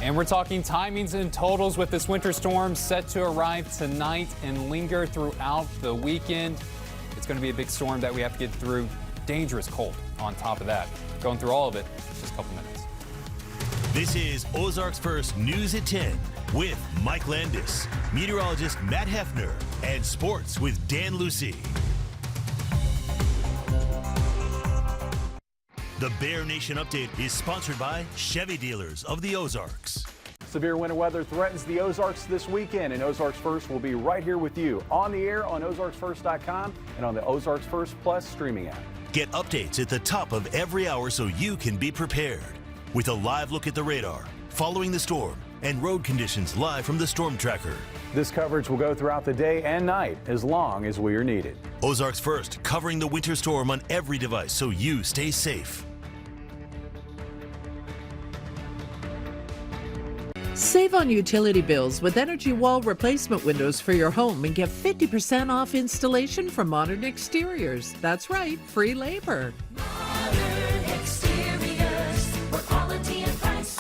And we're talking timings and totals with this winter storm set to arrive tonight and linger throughout the weekend. It's going to be a big storm that we have to get through. Dangerous cold on top of that. Going through all of it in just a couple minutes. This is Ozarks First News at 10 with Mike Landis, meteorologist Matt Hefner, and sports with Dan Lucy. The Bear Nation Update is sponsored by Chevy Dealers of the Ozarks. Severe winter weather threatens the Ozarks this weekend, and Ozarks First will be right here with you on the air on OzarksFirst.com and on the Ozarks First Plus streaming app. Get updates at the top of every hour so you can be prepared. With a live look at the radar, following the storm, and road conditions live from the Storm Tracker. This coverage will go throughout the day and night as long as we are needed. Ozarks First, covering the winter storm on every device so you stay safe. Save on utility bills with Energy Wall replacement windows for your home and get 50% off installation from Modern Exteriors. That's right, free labor. Modern Exteriors, where quality and price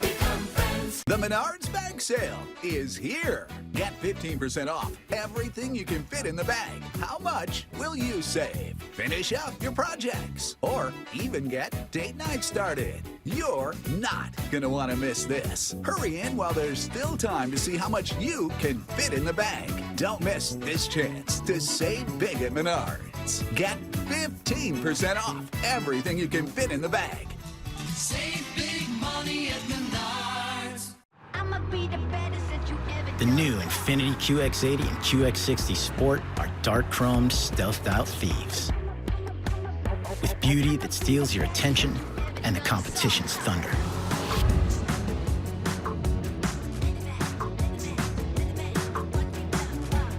become friends. The Menards Bag Sale is here. Get 15% off everything you can fit in the bag. How much will you save? Finish up your projects or even get date night started. You're not going to want to miss this. Hurry in while there's still time to see how much you can fit in the bag. Don't miss this chance to save big at Menards. Get 15% off everything you can fit in the bag. Save big money at Menards. I'ma be the baddest that you ever The new Infiniti QX80 and QX60 Sport are dark chromed, stealthed out thieves. With beauty that steals your attention and the competition's thunder.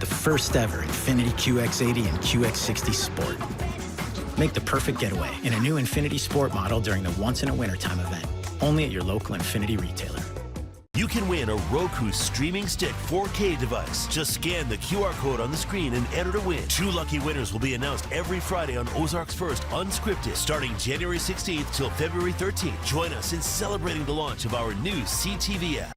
The first ever Infiniti QX80 and QX60 Sport. Make the perfect getaway in a new Infiniti Sport model during the Once in a Wintertime event. Only at your local Infiniti retailer. You can win a Roku Streaming Stick 4K device. Just scan the QR code on the screen and enter to win. 2 lucky winners will be announced every Friday on Ozarks First Unscripted, starting January 16th till February 13th. Join us in celebrating the launch of our new CTV app.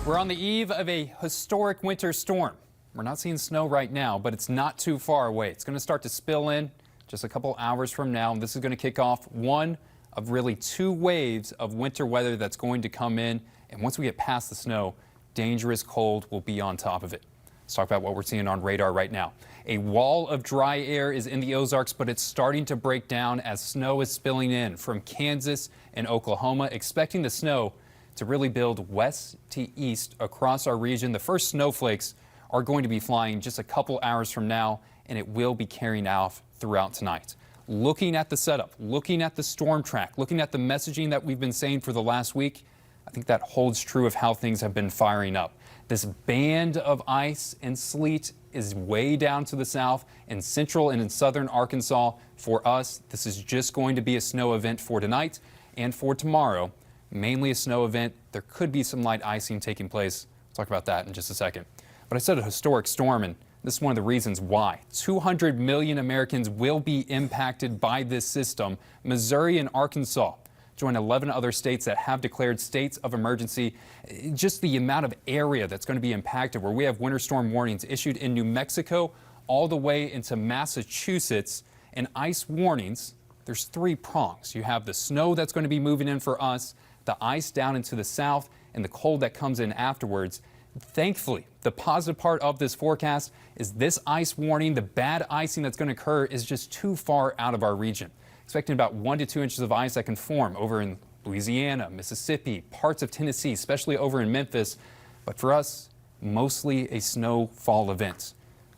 We're on the eve of a historic winter storm. We're not seeing snow right now, but it's not too far away. It's going to start to spill in just a couple hours from now. This is going to kick off one of really 2 waves of winter weather that's going to come in. And once we get past the snow, dangerous cold will be on top of it. Let's talk about what we're seeing on radar right now. A wall of dry air is in the Ozarks, but it's starting to break down as snow is spilling in from Kansas and Oklahoma, expecting the snow to really build west to east across our region. The first snowflakes are going to be flying just a couple hours from now, and it will be carrying off throughout tonight. Looking at the setup, looking at the storm track, looking at the messaging that we've been saying for the last week, I think that holds true of how things have been firing up. This band of ice and sleet is way down to the south in central and in southern Arkansas. For us, this is just going to be a snow event for tonight and for tomorrow. Mainly a snow event. There could be some light icing taking place. We'll talk about that in just a second. But I said a historic storm, and this is one of the reasons why. 200 million Americans will be impacted by this system. Missouri and Arkansas join 11 other states that have declared states of emergency. Just the amount of area that's going to be impacted, where we have winter storm warnings issued in New Mexico all the way into Massachusetts, and ice warnings. There's 3 prongs. You have the snow that's going to be moving in for us, the ice down into the south, and the cold that comes in afterwards. Thankfully, the positive part of this forecast is this ice warning, the bad icing that's going to occur, is just too far out of our region. Expecting about 1 to 2 inches of ice that can form over in Louisiana, Mississippi, parts of Tennessee, especially over in Memphis. But for us, mostly a snowfall event.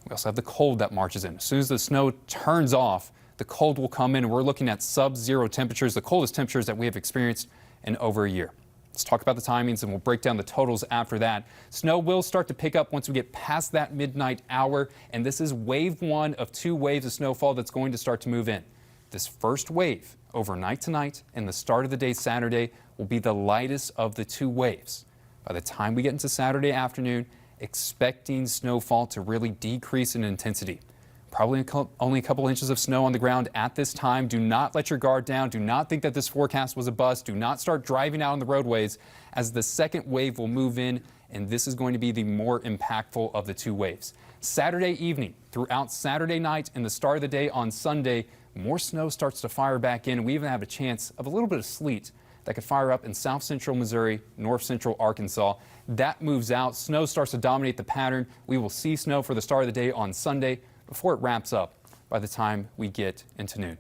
We also have the cold that marches in. As soon as the snow turns off, the cold will come in, and we're looking at sub-zero temperatures, the coldest temperatures that we have experienced in over a year. Let's talk about the timings, and we'll break down the totals after that. Snow will start to pick up once we get past that midnight hour, and this is wave 1 of 2 waves of snowfall that's going to start to move in. This first wave, overnight tonight and the start of the day Saturday, will be the lightest of the 2 waves. By the time we get into Saturday afternoon, expecting snowfall to really decrease in intensity. Probably only a couple inches of snow on the ground at this time. Do not let your guard down. Do not think that this forecast was a bust. Do not start driving out on the roadways, as the second wave will move in, and this is going to be the more impactful of the two waves. Saturday evening, throughout Saturday night and the start of the day on Sunday, more snow starts to fire back in, and we even have a chance of a little bit of sleet that could fire up in south central Missouri, north central Arkansas. That moves out. Snow starts to dominate the pattern. We will see snow for the start of the day on Sunday before it wraps up by the time we get into noon.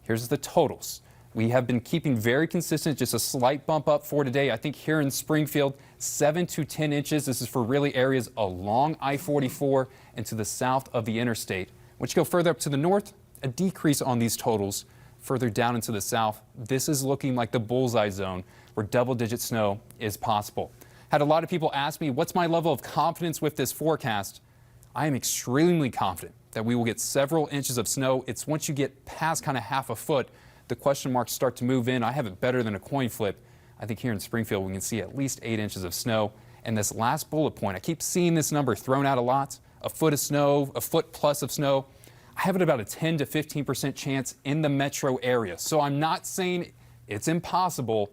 Here's the totals. We have been keeping very consistent, just a slight bump up for today. I think here in Springfield, 7 to 10 inches. This is for really areas along I-44 and to the south of the interstate. Once you go further up to the north, a decrease on these totals. Further down into the south, this is looking like the bullseye zone where double-digit snow is possible. Had a lot of people ask me, what's my level of confidence with this forecast? I am extremely confident that we will get several inches of snow. It's once you get past kind of half a foot, the question marks start to move in. I have it better than a coin flip. I think here in Springfield, we can see at least 8 inches of snow. And this last bullet point, I keep seeing this number thrown out a lot, a foot of snow, a foot plus of snow. I have it about a 10 to 15% chance in the metro area. So I'm not saying it's impossible.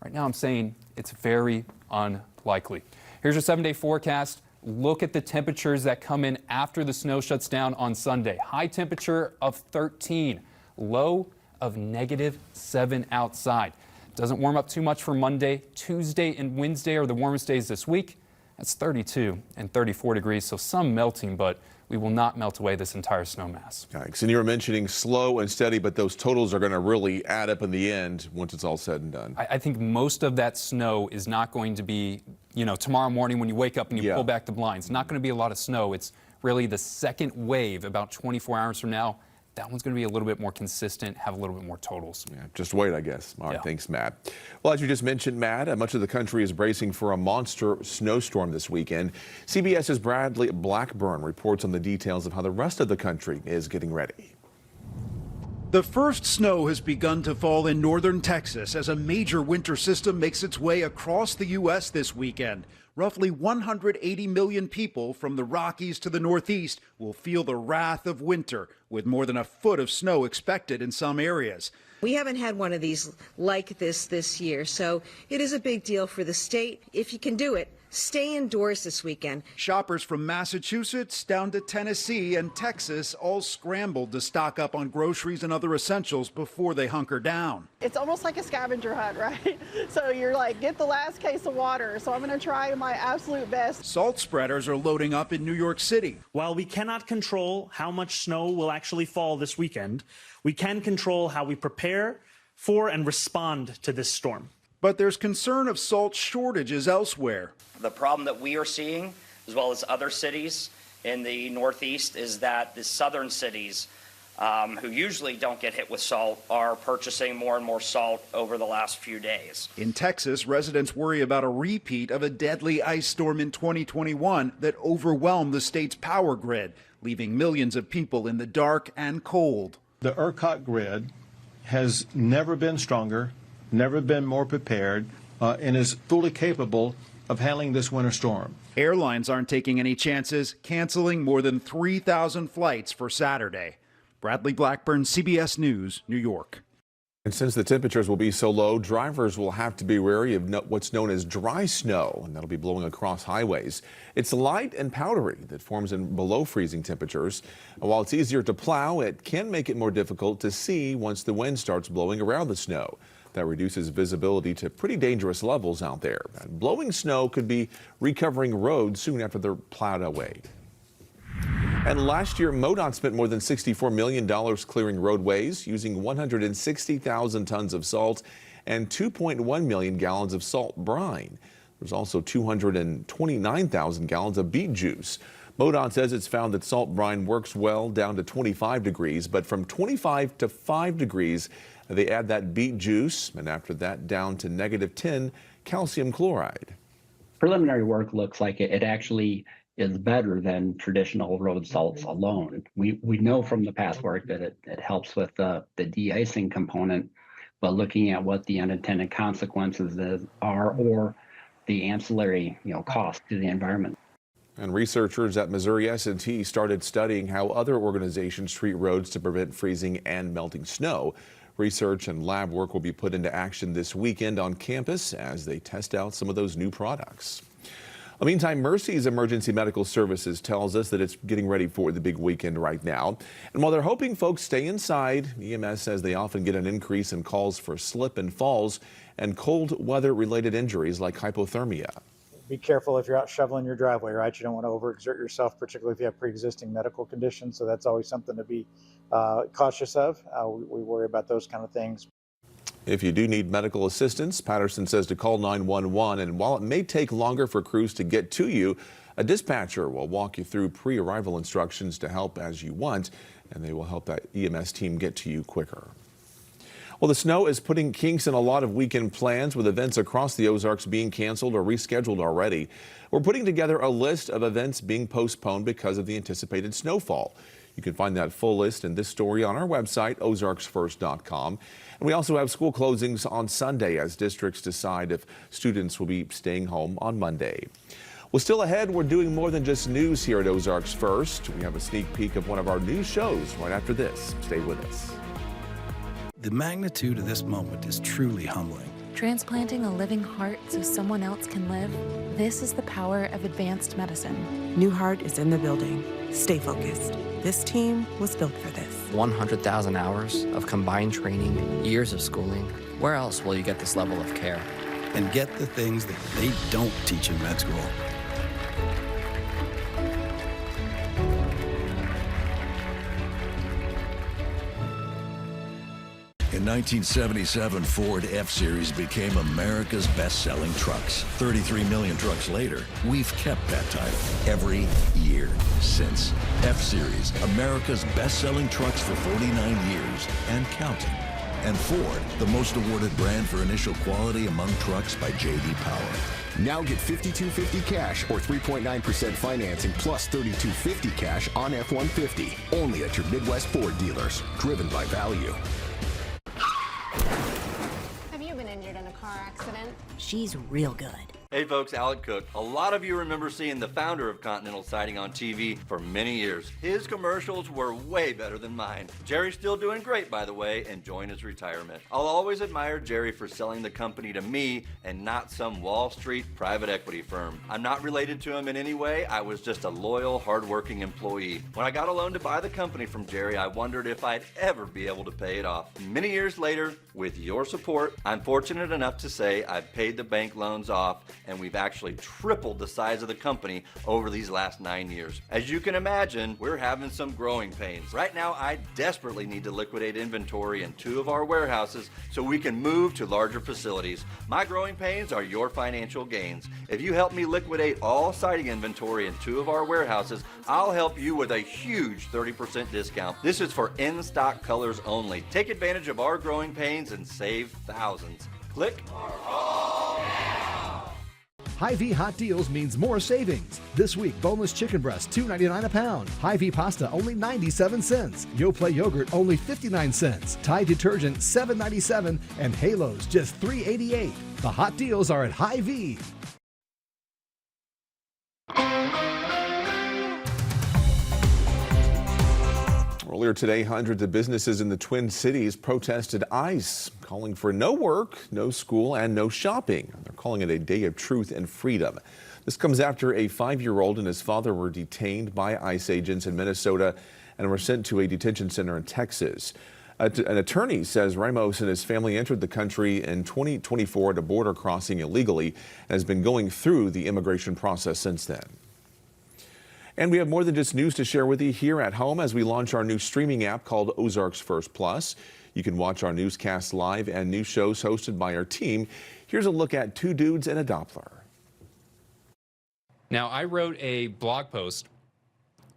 Right now I'm saying it's very unlikely. Here's your 7-day forecast. Look at the temperatures that come in after the snow shuts down on Sunday. High temperature of 13, low of -7 outside. Doesn't warm up too much for Monday. Tuesday and Wednesday are the warmest days this week. That's 32 and 34 degrees, so some melting, but we will not melt away this entire snow mass. Yikes. And you were mentioning slow and steady, but those totals are going to really add up in the end once it's all said and done. I think most of that snow is not going to be, tomorrow morning when you wake up and you pull back the blinds. Not going to be a lot of snow. It's really the second wave about 24 hours from now. That one's going to be a little bit more consistent, have a little bit more totals. Yeah, just wait, I guess. All right, thanks, Matt. Well, as you just mentioned, Matt, much of the country is bracing for a monster snowstorm this weekend. CBS's Bradley Blackburn reports on the details of how the rest of the country is getting ready. The first snow has begun to fall in northern Texas as a major winter system makes its way across the U.S. this weekend. Roughly 180 million people from the Rockies to the Northeast will feel the wrath of winter, with more than a foot of snow expected in some areas. We haven't had one of these like this year, so it is a big deal for the state. If you can do it, stay indoors this weekend. Shoppers from Massachusetts down to Tennessee and Texas all scrambled to stock up on groceries and other essentials before they hunker down. It's almost like a scavenger hunt, right? So you're like, get the last case of water. So I'm going to try my absolute best. Salt spreaders are loading up in New York City. While we cannot control how much snow will actually fall this weekend, we can control how we prepare for and respond to this storm. But there's concern of salt shortages elsewhere. The problem that we are seeing, as well as other cities in the Northeast, is that the southern cities, who usually don't get hit with salt, are purchasing more and more salt over the last few days. In Texas, residents worry about a repeat of a deadly ice storm in 2021 that overwhelmed the state's power grid, leaving millions of people in the dark and cold. The ERCOT grid has never been stronger, never been more prepared, and is fully capable of handling this winter storm. Airlines aren't taking any chances, canceling more than 3,000 flights for Saturday. Bradley Blackburn, CBS News, New York. And since the temperatures will be so low, drivers will have to be wary of what's known as dry snow, and that'll be blowing across highways. It's light and powdery that forms in below freezing temperatures. And while it's easier to plow, it can make it more difficult to see once the wind starts blowing around the snow. That reduces visibility to pretty dangerous levels out there. And blowing snow could be recovering roads soon after they're plowed away. And last year, MoDOT spent more than $64 million clearing roadways using 160,000 tons of salt and 2.1 million gallons of salt brine. There's also 229,000 gallons of beet juice. MoDOT says it's found that salt brine works well down to 25 degrees, but from 25 to 5 degrees, they add that beet juice, and after that down to -10 calcium chloride. Preliminary work looks like it actually is better than traditional road salts alone. We know from the past work that it helps with the de-icing component, but looking at what the unintended consequences are or the ancillary cost to the environment. And researchers at Missouri S&T started studying how other organizations treat roads to prevent freezing and melting snow. Research and lab work will be put into action this weekend on campus as they test out some of those new products. Meantime, Mercy's Emergency Medical Services tells us that it's getting ready for the big weekend right now. And while they're hoping folks stay inside, EMS says they often get an increase in calls for slip and falls and cold weather-related injuries like hypothermia. Be careful if you're out shoveling your driveway, right? You don't want to overexert yourself, particularly if you have pre-existing medical conditions. So that's always something to be cautious of. We worry about those kind of things. If you do need medical assistance, Patterson says to call 911. And while it may take longer for crews to get to you, a dispatcher will walk you through pre-arrival instructions to help as you want, and they will help that EMS team get to you quicker. Well, the snow is putting kinks in a lot of weekend plans, with events across the Ozarks being canceled or rescheduled already. We're putting together a list of events being postponed because of the anticipated snowfall. You can find that full list in this story on our website, ozarksfirst.com. And we also have school closings on Sunday as districts decide if students will be staying home on Monday. Well, still ahead, we're doing more than just news here at Ozarks First. We have a sneak peek of one of our news shows right after this. Stay with us. The magnitude of this moment is truly humbling. Transplanting a living heart so someone else can live, this is the power of advanced medicine. New Heart is in the building. Stay focused. This team was built for this. 100,000 hours of combined training, years of schooling. Where else will you get this level of care? And get the things that they don't teach in med school. In 1977, Ford F-Series became America's best-selling trucks. 33 million trucks later, we've kept that title every year since. F-Series, America's best-selling trucks for 49 years and counting. And Ford, the most awarded brand for initial quality among trucks by J.D. Power. Now get $5,250 cash or 3.9% financing plus $3,250 cash on F-150. Only at your Midwest Ford dealers. Driven by value. Have you been injured in a car accident? She's real good. Hey folks, Alec Cook. A lot of you remember seeing the founder of Continental Siding on TV for many years. His commercials were way better than mine. Jerry's still doing great, by the way, enjoying his retirement. I'll always admire Jerry for selling the company to me and not some Wall Street private equity firm. I'm not related to him in any way. I was just a loyal, hardworking employee. When I got a loan to buy the company from Jerry, I wondered if I'd ever be able to pay it off. Many years later, with your support, I'm fortunate enough to say I've paid the bank loans off, and we've actually tripled the size of the company over these last 9 years. As you can imagine, we're having some growing pains. Right now, I desperately need to liquidate inventory in 2 of our warehouses so we can move to larger facilities. My growing pains are your financial gains. If you help me liquidate all siding inventory in 2 of our warehouses, I'll help you with a huge 30% discount. This is for in-stock colors only. Take advantage of our growing pains and save thousands. Click. Hy-Vee Hot Deals means more savings. This week, boneless chicken breast, $2.99 a pound. Hy-Vee pasta, only 97 cents. Yoplait yogurt, only 59 cents. Tide detergent, $7.97. And Halos, just $3.88. The hot deals are at Hy-Vee. Earlier today, hundreds of businesses in the Twin Cities protested ICE, calling for no work, no school, and no shopping. They're calling it a day of truth and freedom. This comes after a 5-year-old and his father were detained by ICE agents in Minnesota and were sent to a detention center in Texas. An attorney says Ramos and his family entered the country in 2024 at a border crossing illegally and has been going through the immigration process since then. And we have more than just news to share with you here at home as we launch our new streaming app called Ozarks First Plus. You can watch our newscasts live and new shows hosted by our team. Here's a look at 2 dudes and a Doppler. Now, I wrote a blog post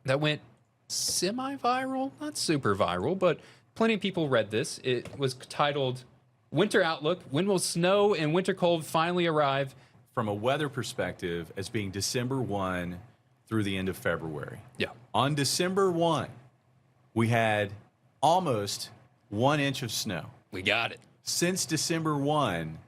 that went semi-viral, not super viral, but plenty of people read this. It was titled, Winter Outlook, When Will Snow and Winter Cold Finally Arrive? From a weather perspective, as being December 1 through the end of February. Yeah. On December 1, we had almost 1 inch of snow. We got it. Since December 1,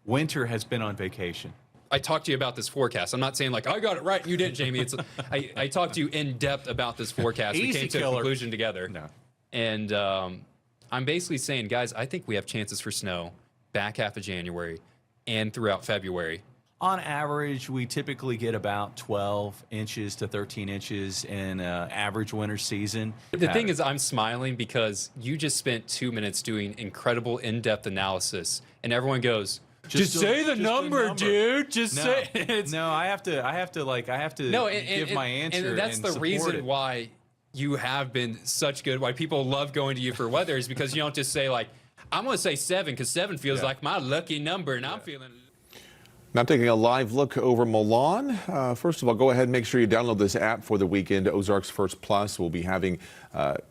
winter has been on vacation. I talked to you about this forecast. I'm not saying like, I got it right and you didn't, Jamie. It's I talked to you in depth about this forecast. We Easy came to a killer. conclusion together. No. And I'm basically saying, guys, I think we have chances for snow back half of January and throughout February. On average, we typically get about 12 inches to 13 inches in an average winter season. The thing is, I'm smiling because you just spent 2 minutes doing incredible in-depth analysis, and everyone goes, just say the number, dude. Just say it. No, I have to give my answer. And that's and the support reason it. why you have been such good, why people love going to you for weather, is because you don't just say like, I'm going to say 7 because 7 feels like my lucky number, and I'm feeling. Now taking a live look over Milan. First of all, go ahead and make sure you download this app for the weekend. Ozarks First Plus will be having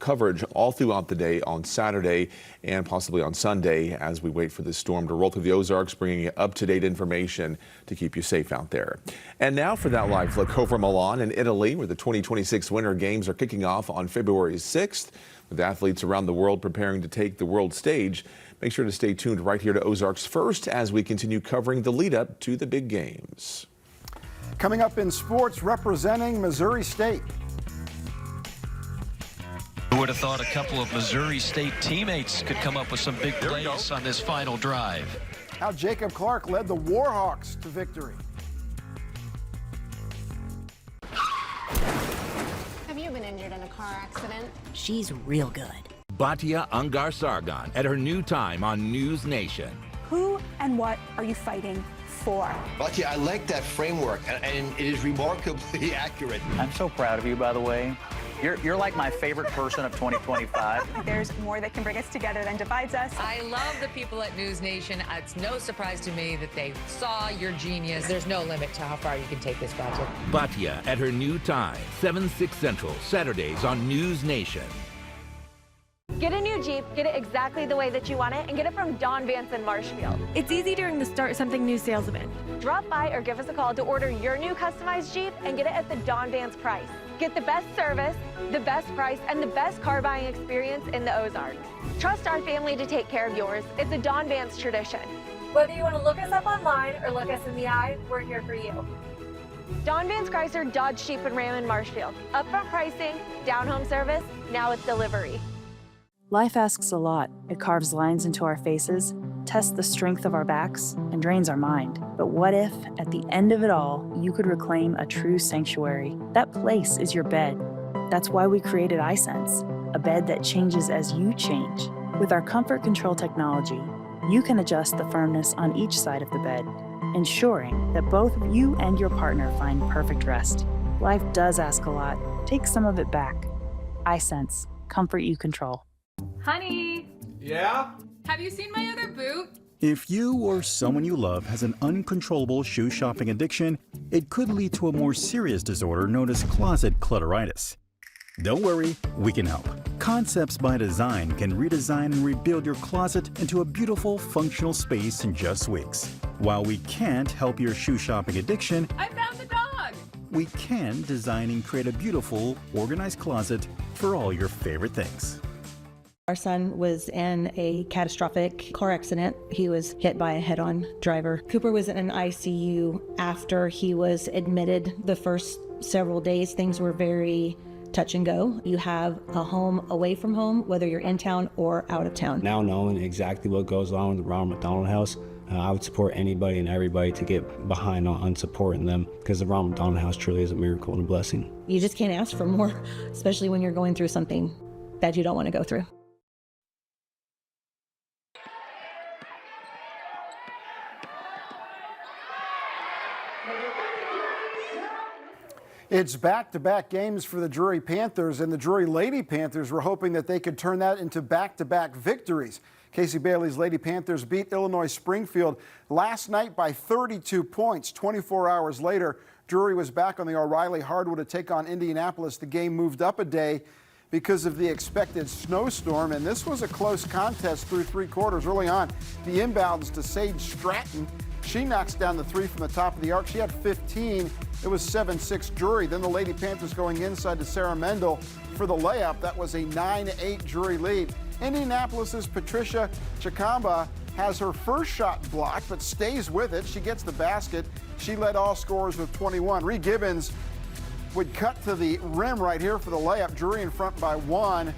coverage all throughout the day on Saturday and possibly on Sunday as we wait for this storm to roll through the Ozarks, bringing you up-to-date information to keep you safe out there. And now for that live look over Milan in Italy, where the 2026 Winter Games are kicking off on February 6th, with athletes around the world preparing to take the world stage. Make sure to stay tuned right here to Ozarks First as we continue covering the lead up to the big games. Coming up in sports, representing Missouri State. Who would have thought a couple of Missouri State teammates could come up with some big plays on this final drive? How Jacob Clark led the Warhawks to victory. Have you been injured in a car accident? She's real good. Batia Ungar Sargon at her new time on News Nation. Who and what are you fighting for? Batia, I like that framework, and it is remarkably accurate. I'm so proud of you, by the way. You're like my favorite person of 2025. There's more that can bring us together than divides us. I love the people at News Nation. It's no surprise to me that they saw your genius. There's no limit to how far you can take this project. Batia at her new time, 7/6 Central, Saturdays on News Nation. Get a new Jeep, get it exactly the way that you want it, and get it from Don Vance in Marshfield. It's easy during the Start Something New sales event. Drop by or give us a call to order your new customized Jeep and get it at the Don Vance price. Get the best service, the best price, and the best car buying experience in the Ozarks. Trust our family to take care of yours. It's a Don Vance tradition. Whether you want to look us up online or look us in the eye, we're here for you. Don Vance Chrysler, Dodge, Jeep, and Ram in Marshfield. Upfront pricing, down home service, now with delivery. Life asks a lot. It carves lines into our faces, tests the strength of our backs, and drains our mind. But what if, at the end of it all, you could reclaim a true sanctuary? That place is your bed. That's why we created iSense, a bed that changes as you change. With our comfort control technology, you can adjust the firmness on each side of the bed, ensuring that both you and your partner find perfect rest. Life does ask a lot. Take some of it back. iSense, comfort you control. Honey! Yeah? Have you seen my other boot? If you or someone you love has an uncontrollable shoe shopping addiction, it could lead to a more serious disorder known as closet clutteritis. Don't worry, we can help. Concepts by Design can redesign and rebuild your closet into a beautiful, functional space in just weeks. While we can't help your shoe shopping addiction, I found the dog! we can design and create a beautiful, organized closet for all your favorite things. Our son was in a catastrophic car accident. He was hit by a head-on driver. Cooper was in an ICU after he was admitted. The first several days, things were very touch and go. You have a home away from home, whether you're in town or out of town. Now knowing exactly what goes on with the Ronald McDonald House, I would support anybody and everybody to get behind on supporting them, because the Ronald McDonald House truly is a miracle and a blessing. You just can't ask for more, especially when you're going through something that you don't want to go through. It's back-to-back games for the Drury Panthers, and the Drury Lady Panthers were hoping that they could turn that into back-to-back victories. Casey Bailey's Lady Panthers beat Illinois Springfield last night by 32 points. 24 hours later, Drury was back on the O'Reilly hardwood to take on Indianapolis. The game moved up a day because of the expected snowstorm, and this was a close contest through three quarters. Early on, the inbounds to Sage Stratton. She knocks down the three from the top of the arc. She had 15. It was 7-6 Drury. Then the Lady Panthers going inside to Sarah Mendel for the layup. That was a 9-8 Drury lead. Indianapolis's Patricia Chikamba has her first shot blocked, but stays with it. She gets the basket. She led all scorers with 21. Ree Gibbons would cut to the rim right here for the layup. Drury in front by 1.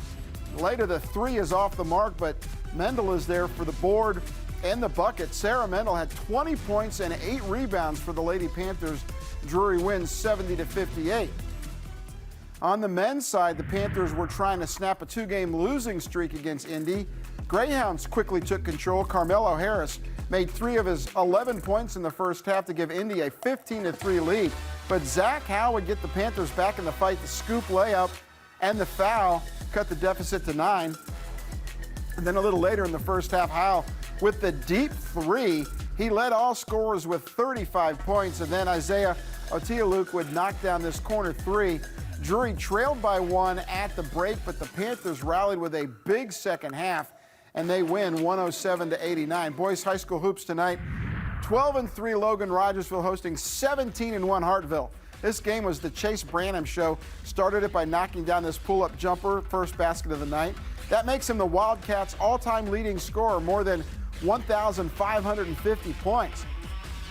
Later, the 3 is off the mark, but Mendel is there for the board and the bucket. Sarah Mendel had 20 points and 8 rebounds for the Lady Panthers. Drury wins 70-58. On the men's side, the Panthers were trying to snap a 2-game losing streak against Indy. Greyhounds quickly took control. Carmelo Harris made 3 of his 11 points in the first half to give Indy a 15-3 lead. But Zach Howe would get the Panthers back in the fight. The scoop layup and the foul cut the deficit to 9. And then a little later in the first half, Howe with the deep 3. He led all scorers with 35 points. And then Isaiah Otialuk would knock down this corner 3. Drury trailed by 1 at the break, but the Panthers rallied with a big second half, and they win 107-89. Boys high school hoops tonight. 12-3 Logan Rogersville hosting 17-1 Hartville. This game was the Chase Branham show. Started it by knocking down this pull-up jumper, first basket of the night. That makes him the Wildcats' all-time leading scorer, more than 1,550 points.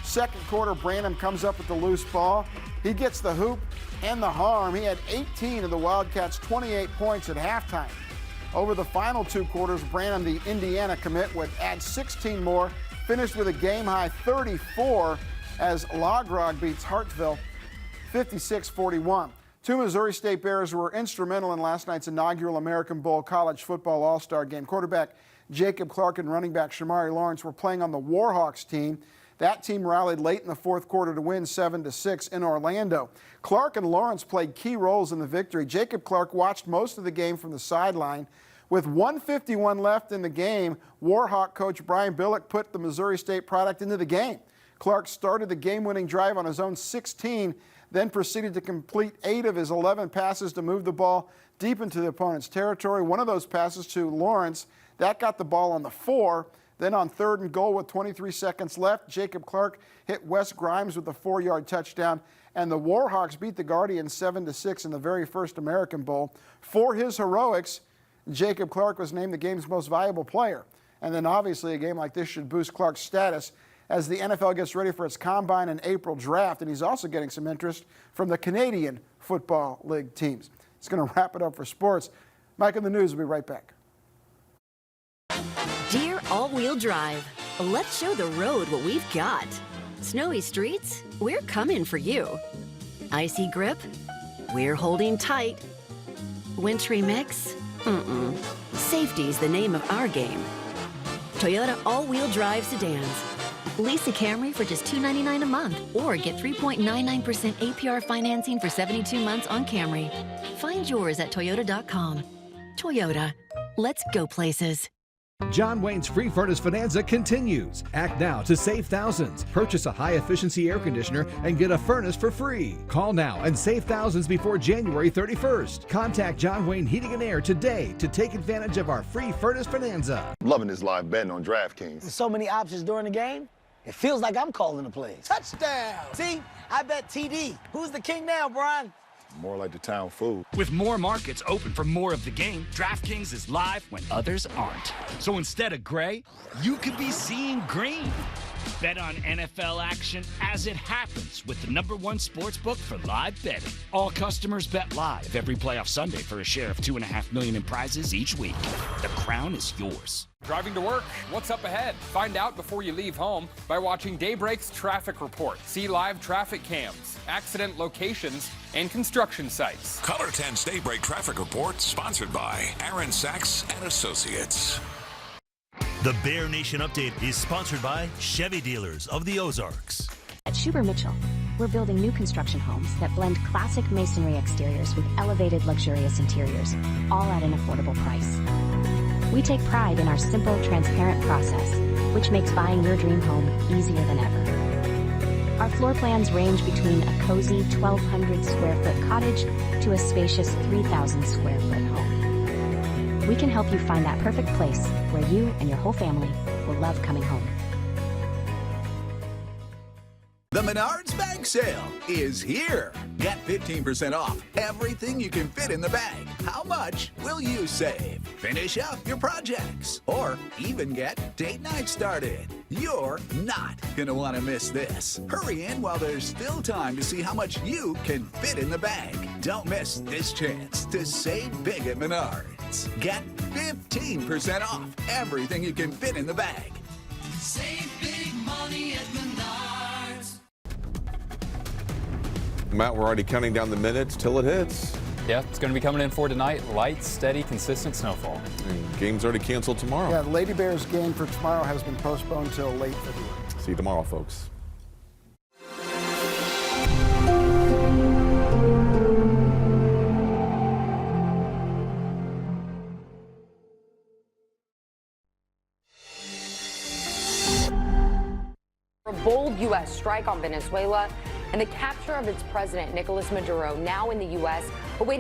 Second quarter, Branham comes up with the loose ball. He gets the hoop and the harm. He had 18 of the Wildcats' 28 points at halftime. Over the final 2 quarters, Branham, the Indiana commit, would add 16 more, finished with a game-high 34 as Logrog beats Hartville 56-41. 2 Missouri State Bears were instrumental in last night's inaugural American Bowl College Football All-Star Game. Quarterback Jacob Clark and running back Shamari Lawrence were playing on the Warhawks team. That team rallied late in the fourth quarter to win 7-6 in Orlando. Clark and Lawrence played key roles in the victory. Jacob Clark watched most of the game from the sideline. With 1:51 left in the game, Warhawk coach Brian Billick put the Missouri State product into the game. Clark started the game-winning drive on his own 16, then proceeded to complete 8 of his 11 passes to move the ball deep into the opponent's territory. One of those passes to Lawrence, that got the ball on the 4. Then on 3rd and goal with 23 seconds left, Jacob Clark hit Wes Grimes with a 4-yard touchdown, and the Warhawks beat the Guardians 7-6 in the very first American Bowl. For his heroics, Jacob Clark was named the game's most valuable player. And then obviously a game like this should boost Clark's status as the NFL gets ready for its Combine and April draft, and he's also getting some interest from the Canadian Football League teams. It's going to wrap it up for sports. Mike in the News will be right back. Dear All-Wheel Drive, let's show the road what we've got. Snowy streets? We're coming for you. Icy grip? We're holding tight. Wintry mix? Safety's the name of our game. Toyota All-Wheel Drive sedans. Lease a Camry for just $299 a month or get 3.99% APR financing for 72 months on Camry. Find yours at Toyota.com. Toyota. Let's go places. John Wayne's Free Furnace Bonanza continues. Act now to save thousands. Purchase a high-efficiency air conditioner and get a furnace for free. Call now and save thousands before January 31st. Contact John Wayne Heating and Air today to take advantage of our Free Furnace Bonanza. Loving this live betting on DraftKings. With so many options during the game, it feels like I'm calling the plays. Touchdown! See? I bet TD. Who's the king now, Brian? More like the town fool. With more markets open for more of the game, DraftKings is live when others aren't. So instead of gray, you could be seeing green. Bet on NFL action as it happens with the #1 sportsbook for live betting. All customers bet live every playoff Sunday for a share of $2.5 million in prizes each week. The crown is yours. Driving to work? What's up ahead? Find out before you leave home by watching Daybreak's traffic report. See live traffic cams, accident locations, and construction sites. Color 10's Daybreak traffic report, sponsored by Aaron Sachs and Associates. The Bear Nation Update is sponsored by Chevy Dealers of the Ozarks. At Schuber Mitchell, we're building new construction homes that blend classic masonry exteriors with elevated luxurious interiors, all at an affordable price. We take pride in our simple, transparent process, which makes buying your dream home easier than ever. Our floor plans range between a cozy 1,200 square foot cottage to a spacious 3,000 square foot home. We can help you find that perfect place where you and your whole family will love coming home. The Menards Bag Sale is here. Get 15% off everything you can fit in the bag. How much will you save? Finish up your projects or even get date night started. You're not going to want to miss this. Hurry in while there's still time to see how much you can fit in the bag. Don't miss this chance to save big at Menards. Get 15% off everything you can fit in the bag. Save big money at Menards. Matt, we're already counting down the minutes till it hits. Yeah, it's going to be coming in for tonight. Light, steady, consistent snowfall. And game's already canceled tomorrow. Yeah, the Lady Bears game for tomorrow has been postponed till late February. See you tomorrow, folks. A bold U.S. strike on Venezuela and the capture of its president, Nicolas Maduro, now in the U.S., awaiting